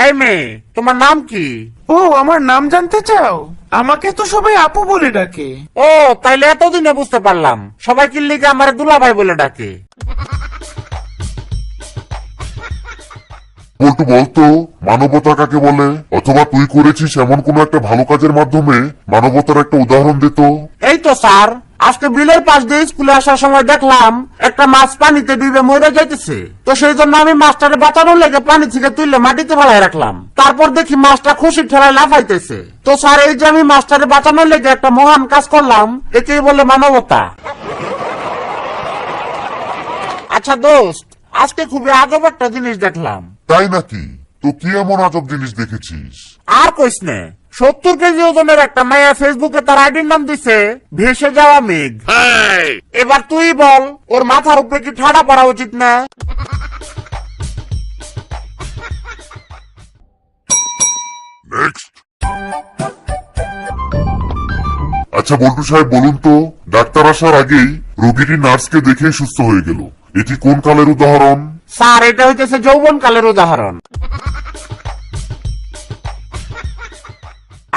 এই মেয়ে, তোমার নাম কি? ও, আমার নাম জানতে চাও? আমাকে তো সবাই আপু বলে ডাকে। ও, তাইলে এতদিনে বুঝতে পারলাম সবাই কি লিগে আমার দুলাভাই বলে ডাকে। বলতো বলতো মানবতা কাকে বলে, অথবা তুই করেছিস এমন কোন একটা ভালো কাজের মাধ্যমে মানবতার একটা উদাহরণ দিত। এই তো স্যার, আজকে বিলের পাশ দিয়ে স্কুলে আসার সময় দেখলাম একটা মাছ পানিতে ডুবে মরে যাইতেছে। তো সেই জন্য আমি মাছটারে বাঁচানোর লেগে পানি থেকে তুললে মাটিতে ফেলাই রাখলাম। তারপর দেখি মাছটা খুশির ঠেলায় লাফাইতেছে। তো স্যার, এই যে আমি মাছটারে বাঁচানোর লেগে একটা মহান কাজ করলাম, একেই বলে মানবতা। আচ্ছা দোস্ত, আজকে খুবই আজব একটা জিনিস দেখলাম। তাই নাকি? তো কি এমন আজব জিনিস দেখেছিস? আর কইস নে, 70 কেজি ওজনের একটা মেয়ে ফেসবুকে তার আইডির নাম দিছে ভেসে যাওয়া মেঘ। এবার তুই বল, ওর মাথার উপরে কি ঠাডা পড়া উচিত না? নেক্সট। আচ্ছা বল্টু সাহেব, বলুন তো, ডাক্তার আসার আগেই রোগীটি নার্সকে দেখেই সুস্থ হয়ে গেল, এটি কোন কালের উদাহরণ? স্যার, এটা হইতেছে যৌবন কালের উদাহরণ।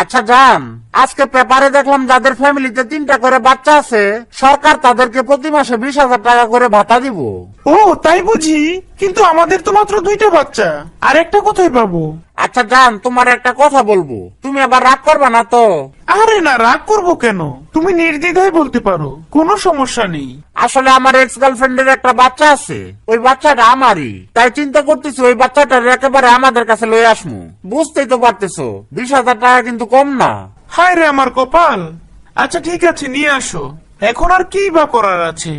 আচ্ছা জান, আজকে পেপারে দেখলাম যাদের ফ্যামিলিতে 3টা করে বাচ্চা আছে, সরকার তাদেরকে প্রতি মাসে 20,000 টাকা করে ভাতা দিব। ও, তাই বুঝি? কিন্তু আমাদের তো মাত্র 2টা বাচ্চা, আর একটা কোথায় পাবো? আচ্ছা জান, তোমার একটা কথা বলবো, তুমি আবার রাগ করবে না তো? আরে না, রাগ করবো কেন? তুমি নির্দ্বিধায় বলতে পারো, কোনো সমস্যা নেই। আসলে আমার এক্স গার্লফ্রেন্ডের একটা বাচ্চা আছে, ওই বাচ্চাটা আমারই। তাই চিন্তা করতেছি ওই বাচ্চাটার একেবারে আমাদের কাছে লয়ে আসমু। বুঝতেই তো পারতেছো, 20,000 টাকা কিন্তু কম না। হায় রে আমার কপাল। আচ্ছা ঠিক আছে, নিয়ে আসো। এখন আর কি বা করার আছে?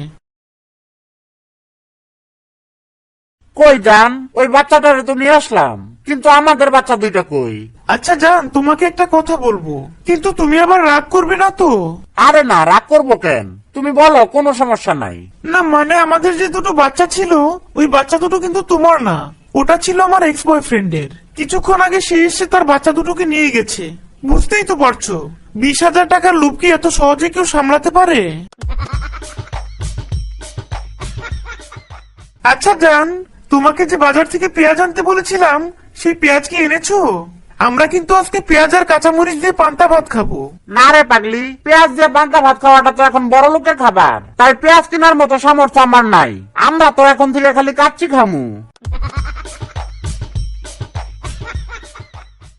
কই জান, ওই বাচ্চাটারে তো নিয়ে আসলাম, কিন্তু আমাদের বাচ্চা 2টা কই? আচ্ছা জান, তোমাকে একটা কথা বলবো, কিন্তু তুমি আবার রাগ করবে না তো? আরে না, রাগ করবো কেন? তুমি বলো, কোনো সমস্যা নাই। না মানে, আমাদের যে 2টো বাচ্চা ছিল, ওই বাচ্চা 2টো কিন্তু তোমার না, ওটা ছিল আমার এক্স বয়ফ্রেন্ডের। কিছুক্ষণ আগে সে এসে তার বাচ্চা 2টোকে নিয়ে গেছে। বুঝতেই তো পারছো, 20,000 টাকার লোভ কি এত সহজে কেউ সামলাতে পারে? আচ্ছা জান, তোমাকে যে বাজার থেকে পেঁয়াজ আনতে বলেছিলাম, সেই পেঁয়াজ কি এনেছো? আমরা কিন্তু আজকে পেঁয়াজ আর কাঁচামরিচ দিয়ে পান্তা ভাত খাবো। না রে পাগলি, পেঁয়াজ দিয়ে পান্তা ভাত খাওয়াটা তো এখন বড় লোকের খাবার, তাই পেঁয়াজ কেনার মতো সামর্থ্য আমার নাই। আমরা তো এখন থেকে খালি কাচ্চি খামু।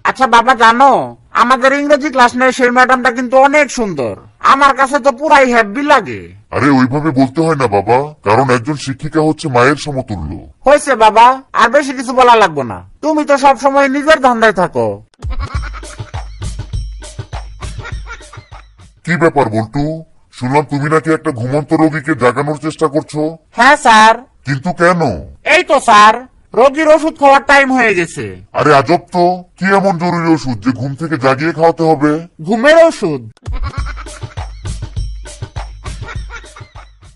আচ্ছা বাবা, জানো আমাদের ইংরেজি ক্লাস নেই সেই ম্যাডামটা কিন্তু অনেক সুন্দর, আমার কাছে তো পুরাই হ্যাপি লাগে। আরে ওইভাবে বলতে হয় না বাবা, কারণ একজন শিক্ষিকা হচ্ছে মায়ের সমতুল্য। হয়েছে বাবা, আর বেশি কিছু বলা লাগবে না, তুমি তো সব সময় নিজের ধান্দায় থাকো। কি ব্যাপার বল্টু, শুনলাম তুমি নাকি একটা ঘুমন্ত রোগীকে জাগানোর চেষ্টা করছো? হ্যাঁ স্যার। কিন্তু কেন? এই তো স্যার, রোগীর ওষুধ খাওয়ার টাইম হয়ে গেছে। আরে আজব তো, কি এমন জরুরি ওষুধ যে ঘুম থেকে জাগিয়ে খাওয়াতে হবে? ঘুমের ওষুধ।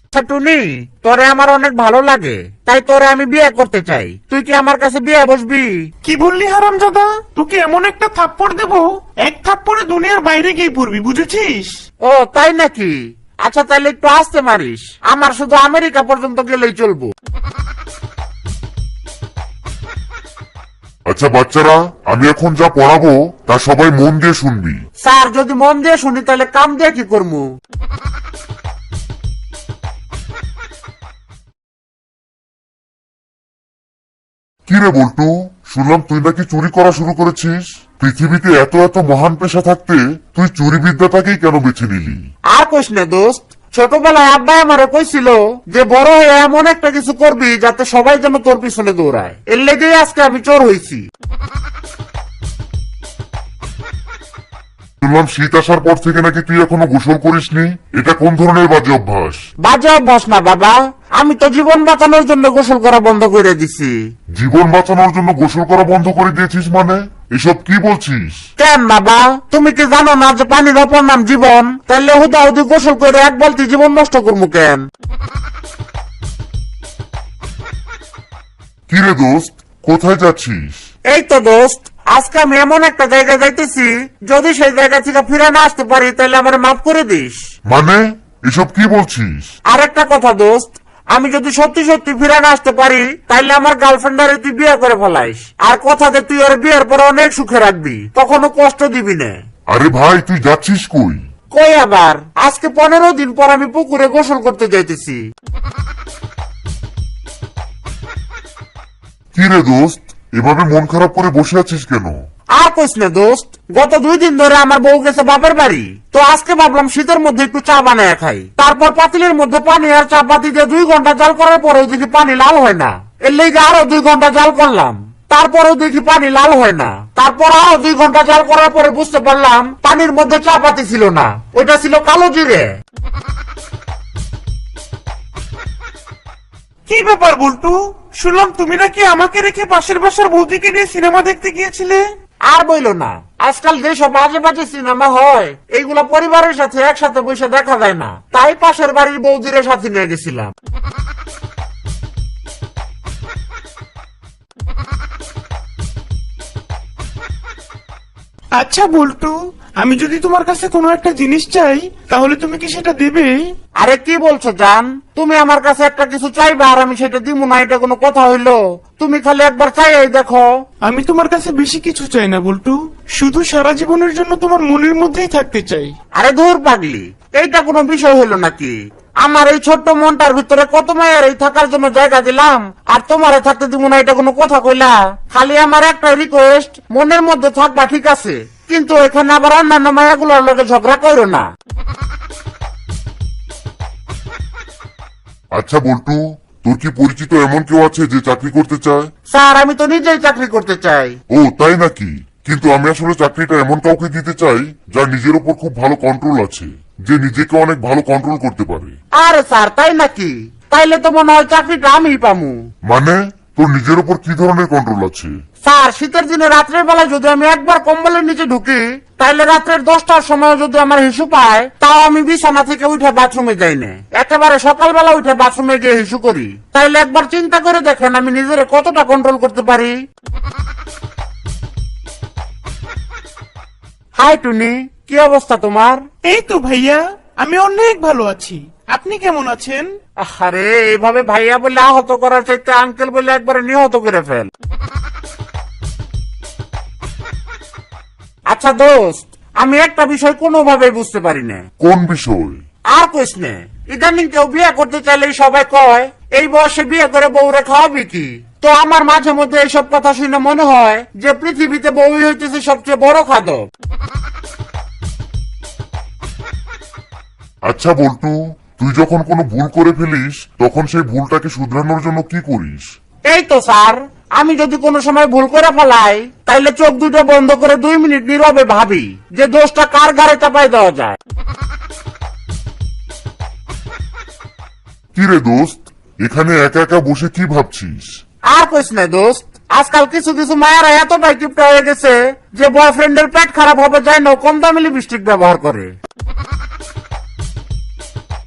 আচ্ছা টুনি, তোরে আমার অনেক ভালো লাগে, তাই তোরে আমি বিয়ে করতে চাই। তুই কি আমার কাছে বিয়ে বসবি? কি বললি হারামজাদা? তোকে এমন একটা থাপ্পড় দেবো, এক থাপ্পড়ে দুনিয়ার বাইরে গিয়ে পড়বি, বুঝেছিস? ও তাই নাকি? আচ্ছা তাহলে একটু আসতে মারিস, আমার শুধু আমেরিকা পর্যন্ত গেলেই চলবো। আচ্ছা বাচ্চারা, আমি এখন যা পড়াবো তা সবাই মন দিয়ে শুনবি। স্যার, যদি মন দিয়ে শুনি তাহলে কাম দিয়ে কি করবো? কি রে বল্টু, শুনলাম তুই নাকি চুরি করা শুরু করেছিস। পৃথিবীতে এত এত মহান পেশা থাকতে তুই চুরি বিদ্যাটাকেই কেন বেছে নিলি? আর কইস না দোস্ত, ছোটবেলায় আব্বা আমারে কইছিল যে বড় হয়ে এমন একটা কিছু করবি যাতে সবাই যেন তোর পিছনে দৌড়ায়। এর লেগেই আজকে আমি চোর হয়েছি। শুনলাম শীত আসার পর থেকে নাকি তুই এখনো গোসল করিসনি, এটা কোন ধরনের বাজে অভ্যাস? বাজে অভ্যাস না বাবা, আমি তো জীবন বাঁচানোর জন্য গোসল করা বন্ধ করে দিছি। জীবন বাঁচানোর জন্য গোসল করা বন্ধ করে দিয়েছিস মানে? এসব কি বলছিস? কেন বাবা, তুমি কি জানো না যে পানির অপর নাম জীবন? তাহলে হুদাহুদি গোসল করে এক বালতি জীবন নষ্ট করবো কেন? কি রে দোস্ত, কোথায় যাচ্ছিস? এই তো দোস্ত, আজকে আমি এমন একটা জায়গায় যাইতেছি, যদি সেই জায়গা থেকে ফিরে না আসতে পারি তাহলে আমার মাফ করে দিস। মানে এসব কি বলছিস? আর একটা কথা দোস্ত, আমি যদি সত্যি সত্যি ফিরে না আসতে পারি তাইলে আমার গার্লফ্রেন্ডারে তুই বিয়ে করে ফেলাইস, আর কথাতে তুই ওর বিয়ের পরে অনেক সুখে রাখবি, কখনো কষ্ট দিবি না। আরে ভাই তুই যাচ্ছিস কই? কই আবার, আজকে 15 দিন পর আমি পুকুরে গোসল করতে যাইতেছি। কি রে দোস্ত, এভাবে মন খারাপ করে বসে আছিস কেন? আর কইস না দোস্ত, গত 2 দিন ধরে আমার বউ গেছে বাপের বাড়ি, তো আজকে ভাবলাম শীতের মধ্যে একটু চা বানায় খাই। তারপর পাতিলের মধ্যে পানি আর চা পাতি দিয়ে 2 ঘন্টা জাল করার পরেও দেখি পানি লাল হয় না। এর লেগে আরো 2 ঘন্টা জাল করলাম, তারপরেও দেখি পানি লাল হয় না। তারপর আরো 2 ঘন্টা জাল করার পরে বুঝতে পারলাম পানির মধ্যে চা পাতি ছিল না, ওইটা ছিল কালো জিরে। কি ব্যাপার বল্টু, শুনলাম তুমি নাকি আমাকে রেখে পাশের বাসার বৌদিকে নিয়ে সিনেমা দেখতে গিয়েছিলে? আর বইলো না, আজকাল যেসব বাজে বাজে সিনেমা হয় এইগুলা পরিবারের সাথে একসাথে বসে দেখা যায় না, তাই পাশের বাড়ির বৌদির সাথে নিয়ে গেছিলাম। আচ্ছা বল্টু, আমি যদি তোমার কাছে কোনো একটা জিনিস চাই তাহলে তুমি কি সেটা দেবে? আরে কি বলছো জান, তুমি আমার কাছে একটা কিছু চাইবা আর আমি সেটা দিব না, এটা কোনো কথা হইলো? তুমি খালি একবার চাইই দেখো। আমি তোমার কাছে বেশি কিছু চাই না বল্টু, শুধু সারা জীবনের জন্য তোমার মনের মধ্যেই থাকতে চাই। আরে ধুর পাগলি, এইটা কোনো বিষয় হলো নাকি? আমার এই ছোট্ট মনটার ভিতরে কত মায়ের এই থাকার জন্য জায়গা দিলাম, আর তোমারে থাকতে দিব না, এটা কোনো কথা কইলা? খালি আমার একটা রিকোয়েস্ট, মনের মধ্যে থাকবা ঠিক আছে, কিন্তু এখানে আবার অন্যান্য মায়াগুলোর লগে ঝগড়া করো না। আচ্ছা বল্টু, তোর কি পরিচিত এমন কেউ আছে যে চাকরি করতে চায়? স্যার আমি তো নিজেই চাকরি করতে চাই। ও তাই নাকি? কিন্তু আমি আসলে চাকরিটা এমন কাউকে দিতে চাই যার নিজের উপর খুব ভালো কন্ট্রোল আছে, যে নিজেকে অনেক ভালো কন্ট্রোল করতে পারে। আরে স্যার তাই নাকি? তাইলে তো মনে হয় চাকরিটা আমিই পামু। মানে তোর নিজের উপর কি ধরনের কন্ট্রোল আছে? স্যার শীতের দিনে রাত্রের বেলায় যদি আমি একবার কম্বলের নিচে ঢুকি, তাইলে রাত্রের 10টার সময় যদি আমার হিসু পায়, তাও আমি বিছানা থেকে উঠে বাথরুমে যাই না, একেবারে সকালবেলা উঠে বাথরুমে গিয়ে হিসু করি। তাইলে একবার চিন্তা করে দেখেন আমি নিজের কতটা কন্ট্রোল করতে পারি। হাই টুনি, কি অবস্থা তোমার? এই তো ভাইয়া, আমি অনেক ভালো আছি, আপনি কেমন আছেন? আরে এইভাবে ভাইয়া বলে আহত করার চাইতে আঙ্কেল বলে একবারে নিহত করে ফেল। আচ্ছা দোস্ত, আমি একটা বিষয় কোনোভাবে বুঝতে পারি না। কোন বিষয়? আর কইস নে, ইদানিং কেউ বিয়ে করতে চাইলে সবাই কয় এই বয়সে বিয়ে করে বউরে খাওয়াবি কি? তো আমার মাঝে মধ্যে এইসব কথা শুনে মনে হয় যে পৃথিবীতে বউই হইতেছে সবচেয়ে বড় খাদক। আচ্ছা বল্টু, তুই যখন কোনো ভুল করে ফেলিস তখন সেই ভুলটাকে শুধরানোর জন্য কি করিস? এই তো স্যার, আমি যদি কোনো সময় ভুল করে ফেলাই তাইলে চোখ দুটো বন্ধ করে 2 মিনিট নীরবে ভাবি যে দোষটা কার ঘাড়ে চাপাই দেওয়া যায়। কি রে দোস্ত, এখানে একা একা বসে কি ভাবছিস? আর কইস না দোস্ত, আজকাল কিছু কিছু মায়েরা এতটাই কিপটা হয়ে গেছে যে বয়ফ্রেন্ডের পেট খারাপ হবে যায় না কম দামি লিপস্টিক ব্যবহার করে।